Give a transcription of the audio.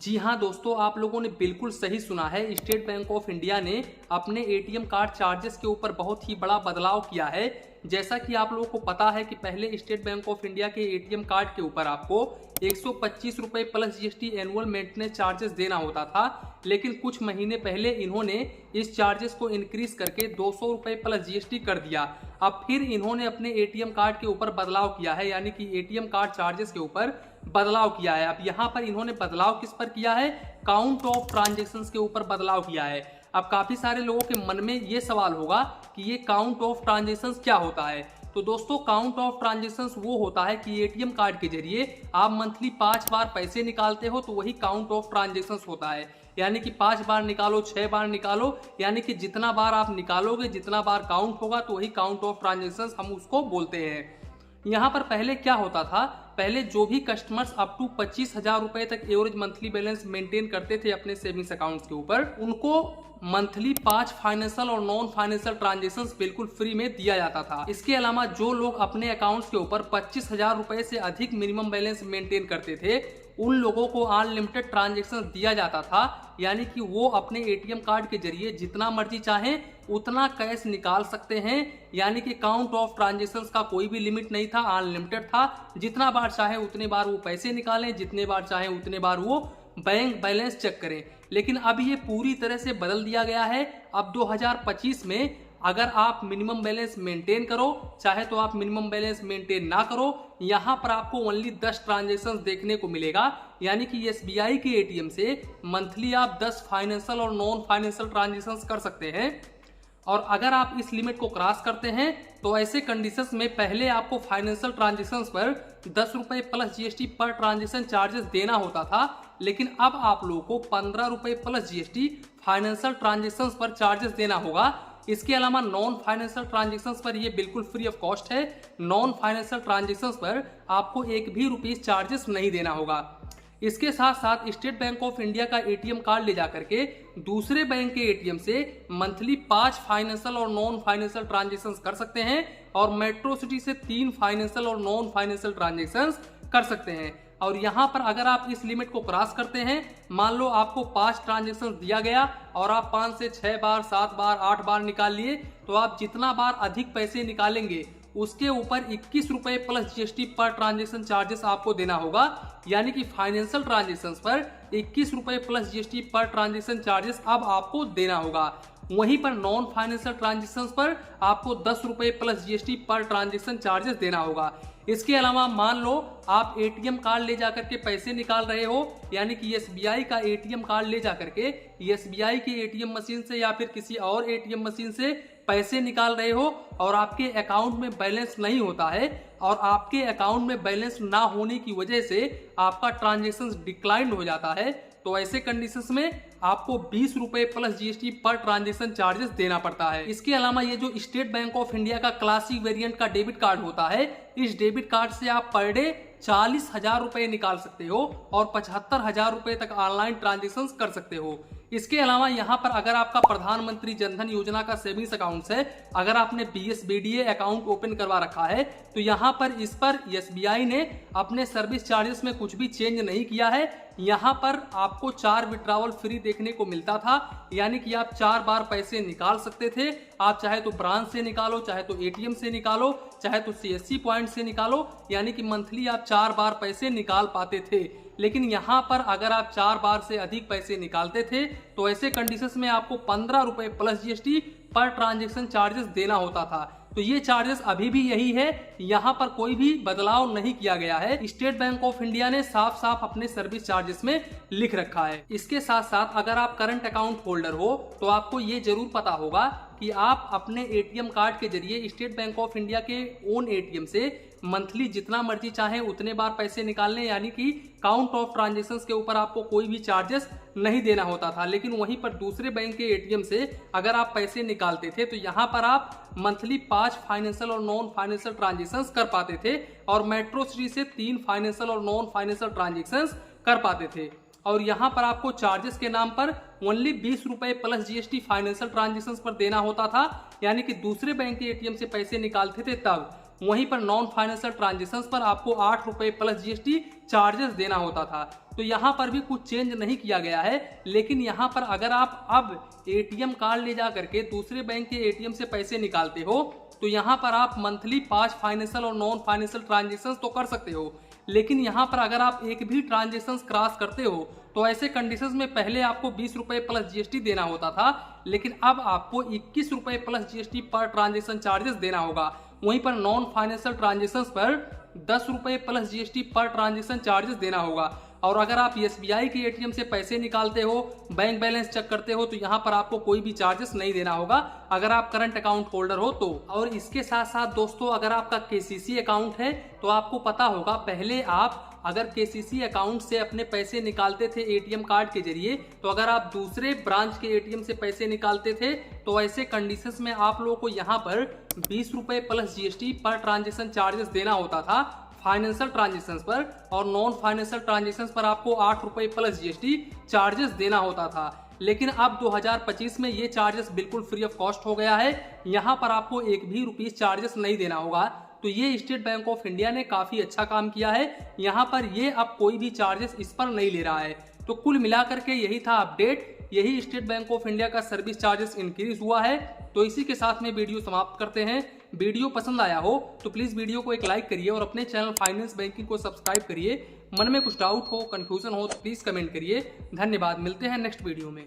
जी हाँ दोस्तों, आप लोगों ने बिल्कुल सही सुना है। स्टेट बैंक ऑफ इंडिया ने अपने एटीएम कार्ड चार्जेस के ऊपर बहुत ही बड़ा बदलाव किया है। जैसा कि आप लोगों को पता है कि पहले स्टेट बैंक ऑफ इंडिया के एटीएम कार्ड के ऊपर आपको 125 रुपये plus GST annual maintenance charges देना होता था, लेकिन कुछ महीने पहले इन्होंने इस चार्जेस को इंक्रीज करके 200 रुपये प्लस जीएसटी कर दिया। अब फिर इन्होंने अपने एटीएम कार्ड के ऊपर बदलाव किया है, यानी कि एटीएम कार्ड चार्जेस के ऊपर बदलाव किया है। अब यहाँ पर इन्होंने बदलाव किस पर किया है? काउंट ऑफ ट्रांजेक्शन्स के ऊपर बदलाव किया है। अब काफी सारे लोगों के मन में ये सवाल होगा कि ये काउंट ऑफ ट्रांजेक्शन्स क्या होता है। तो दोस्तों, काउंट ऑफ ट्रांजेक्शन्स वो होता है कि एटीएम कार्ड के जरिए आप मंथली 5 बार पैसे निकालते हो, तो वही काउंट ऑफ ट्रांजेक्शन्स होता है। यानी कि 5 बार निकालो, 6 बार निकालो, यानी कि जितना बार आप निकालोगे, जितना बार काउंट होगा, तो वही काउंट ऑफ ट्रांजेक्शन्स हम उसको बोलते हैं। यहाँ पर पहले क्या होता था? पहले जो भी कस्टमर्स अप टू 25,000 रुपए तक एवरेज मंथली बैलेंस मेंटेन करते थे अपने सेविंग्स अकाउंट्स के ऊपर, उनको मंथली 5 फाइनेंशियल और नॉन फाइनेंशियल ट्रांजेक्शन्स बिल्कुल फ्री में दिया जाता था। इसके अलावा जो लोग अपने अकाउंट्स के ऊपर 25,000 रुपए से अधिक मिनिमम बैलेंस मेंटेन करते थे, उन लोगों को अनलिमिटेड ट्रांजेक्शन दिया जाता था। यानी कि वो अपने एटीएम कार्ड के जरिए जितना मर्जी चाहें उतना कैश निकाल सकते हैं। यानी कि काउंट ऑफ ट्रांजेक्शन्स का कोई भी लिमिट नहीं था, अनलिमिटेड था। जितना बार चाहे उतने बार वो पैसे निकालें, जितने बार चाहे उतने बार वो बैंक बैलेंस चेक करें। लेकिन अब ये पूरी तरह से बदल दिया गया है। अब 2025 में अगर आप मिनिमम बैलेंस मेंटेन करो, चाहे तो आप मिनिमम बैलेंस मेंटेन ना करो, यहाँ पर आपको ओनली 10 ट्रांजेक्शन देखने को मिलेगा। यानी कि एसबीआई के एटीएम से मंथली आप 10 फाइनेंशियल और नॉन फाइनेंशियल ट्रांजेक्शन कर सकते हैं। और अगर आप इस लिमिट को क्रॉस करते हैं तो ऐसे कंडीशंस में पहले आपको फाइनेंशियल ट्रांजेक्शन्स पर 10 रुपए plus GST per transaction charges देना होता था, लेकिन अब आप लोगों को 15 रुपए प्लस जीएसटी फाइनेंशियल ट्रांजेक्शन्स पर चार्जेस देना होगा। इसके अलावा नॉन फाइनेंशियल ट्रांजेक्शन्स पर ये बिल्कुल फ्री ऑफ कॉस्ट है। नॉन फाइनेंशियल ट्रांजेक्शन्स पर आपको एक भी रुपीस चार्जेस नहीं देना होगा। इसके साथ साथ स्टेट बैंक ऑफ इंडिया का एटीएम कार्ड ले जाकर के दूसरे बैंक के एटीएम से मंथली 5 फाइनेंशियल और नॉन फाइनेंशियल ट्रांजेक्शन्स कर सकते हैं, और मेट्रो सिटी से 3 फाइनेंशियल और नॉन फाइनेंशियल ट्रांजेक्शन्स कर सकते हैं। और यहाँ पर अगर आप इस लिमिट को क्रॉस करते हैं, मान लो आपको 5 ट्रांजेक्शन दिया गया और आप 5 से 6 बार, 7 बार, 8 बार निकाल लिए, तो आप जितना बार अधिक पैसे निकालेंगे उसके ऊपर 21 रुपए plus GST per transaction charges आपको देना होगा। यानी कि फाइनेंशियल ट्रांजेक्शन पर 21 रुपए plus GST per transaction charges अब आपको देना होगा। वहीं पर नॉन फाइनेंशियल ट्रांजेक्शन पर आपको 10 रुपए plus GST per transaction charges देना होगा। इसके अलावा मान लो आप एटीएम कार्ड ले जाकर के पैसे निकाल रहे हो, यानी कि एसबीआई का एटीएम कार्ड ले जाकर के एसबीआई की एटीएम मशीन से या फिर किसी और एटीएम मशीन से पैसे निकाल रहे हो, और आपके अकाउंट में बैलेंस नहीं होता है, और आपके अकाउंट में बैलेंस ना होने की वजह से आपका ट्रांजेक्शन डिक्लाइन हो जाता है, तो ऐसे कंडीशंस में आपको 20 रुपए plus GST per transaction charges देना पड़ता है। इसके अलावा ये जो स्टेट बैंक ऑफ इंडिया का क्लासिक वेरिएंट का डेबिट कार्ड होता है, इस डेबिट कार्ड से आप पर डे 40,000 रुपए निकाल सकते हो और 75,000 रुपए तक ऑनलाइन ट्रांजेक्शन कर सकते हो। इसके अलावा यहाँ पर अगर आपका प्रधानमंत्री जनधन योजना का सेविंग्स अकाउंट है, अगर आपने बीएसबीडीए अकाउंट ओपन करवा रखा है, तो यहाँ पर इस पर एसबीआई ने अपने सर्विस चार्जेस में कुछ भी चेंज नहीं किया है। यहाँ पर आपको 4 विड्रॉवल फ्री देखने को मिलता था, यानी कि आप 4 बार पैसे निकाल सकते थे। आप चाहे तो ब्रांच से निकालो, चाहे तो एटीएम से निकालो, चाहे तो सीएससी पॉइंट से निकालो, यानी कि मंथली आप 4 बार पैसे निकाल पाते थे। लेकिन यहाँ पर अगर आप 4 बार से अधिक पैसे निकालते थे तो ऐसे कंडीशंस में आपको 15 रुपए plus GST per transaction charges देना होता था। तो ये चार्जेस अभी भी यही है, यहाँ पर कोई भी बदलाव नहीं किया गया है। स्टेट बैंक ऑफ इंडिया ने साफ साफ अपने सर्विस चार्जेस में लिख रखा है। इसके साथ साथ अगर आप करंट अकाउंट होल्डर हो तो आपको ये जरूर पता होगा कि आप अपने एटीएम कार्ड के जरिए स्टेट बैंक ऑफ इंडिया के ओन एटीएम से मंथली जितना मर्जी चाहे उतने बार पैसे निकालने, यानी कि काउंट ऑफ ट्रांजेक्शन्स के ऊपर आपको कोई भी चार्जेस नहीं देना होता था। लेकिन वहीं पर दूसरे बैंक के एटीएम से अगर आप पैसे निकालते थे तो यहाँ पर आप मंथली 5 फाइनेंशियल और नॉन फाइनेंशियल ट्रांजेक्शन्स कर पाते थे, और मेट्रो सिटी से 3 फाइनेंशियल और नॉन फाइनेंशियल ट्रांजेक्शन्स कर पाते थे। और यहाँ पर आपको चार्जेस के नाम पर ओनली 20 रुपए प्लस जीएसटी फाइनेंशियल ट्रांजेक्शन्स पर देना होता था, यानी कि दूसरे बैंक के एटीएम से पैसे निकालते थे तब। वहीं पर नॉन फाइनेंशियल ट्रांजेक्शन्स पर आपको 8 रुपए प्लस जीएसटी चार्जेस देना होता था। तो तो यहाँ पर भी कुछ चेंज नहीं किया गया है। लेकिन यहाँ पर अगर आप अब एटीएम कार्ड ले जा करके दूसरे बैंक के एटीएम से पैसे निकालते हो तो यहाँ पर आप मंथली 5 फाइनेंशियल और नॉन फाइनेंशियल ट्रांजेक्शन तो कर सकते हो। लेकिन यहाँ पर अगर आप एक भी ट्रांजेक्शन क्रॉस करते हो तो ऐसे कंडीशंस में पहले आपको 20 रुपए प्लस जीएसटी देना होता था, लेकिन अब आपको 21 रुपए plus GST per transaction charges देना होगा। वहीं पर नॉन फाइनेंशियल ट्रांजेक्शन पर 10 रुपए plus GST per transaction charges देना होगा। और अगर आप एसबीआई के एटीएम से पैसे निकालते हो, बैंक बैलेंस चेक करते हो तो यहाँ पर आपको कोई भी चार्जेस नहीं देना होगा अगर आप करंट अकाउंट होल्डर हो तो। और इसके साथ साथ दोस्तों अगर आपका केसीसी अकाउंट है तो आपको पता होगा पहले आप अगर केसीसी अकाउंट से अपने पैसे निकालते थे एटीएम कार्ड के जरिए, तो अगर आप दूसरे ब्रांच के एटीएम से पैसे निकालते थे तो ऐसे कंडीशंस में आप लोगों को यहाँ पर 20 रुपए plus GST per transaction charges देना होता था फाइनेंशियल ट्रांजेक्शन्स पर, और नॉन फाइनेंशियल ट्रांजेक्शन्स पर आपको 8 रुपए प्लस जीएसटी चार्जेस देना होता था। लेकिन अब 2025 में ये चार्जेस बिल्कुल फ्री ऑफ कॉस्ट हो गया है। यहाँ पर आपको एक भी रुपीस चार्जेस नहीं देना होगा। तो ये स्टेट बैंक ऑफ इंडिया ने काफी अच्छा काम किया है। यहाँ पर ये अब कोई भी चार्जेस इस पर नहीं ले रहा है। तो कुल मिलाकर के यही था अपडेट। यही स्टेट बैंक ऑफ इंडिया का सर्विस चार्जेस इंक्रीज हुआ है। तो इसी के साथ में वीडियो समाप्त करते हैं। वीडियो पसंद आया हो तो प्लीज वीडियो को एक लाइक करिए और अपने चैनल फाइनेंस बैंकिंग को सब्सक्राइब करिए। मन में कुछ डाउट हो, कंफ्यूजन हो तो प्लीज कमेंट करिए। धन्यवाद, मिलते हैं नेक्स्ट वीडियो में।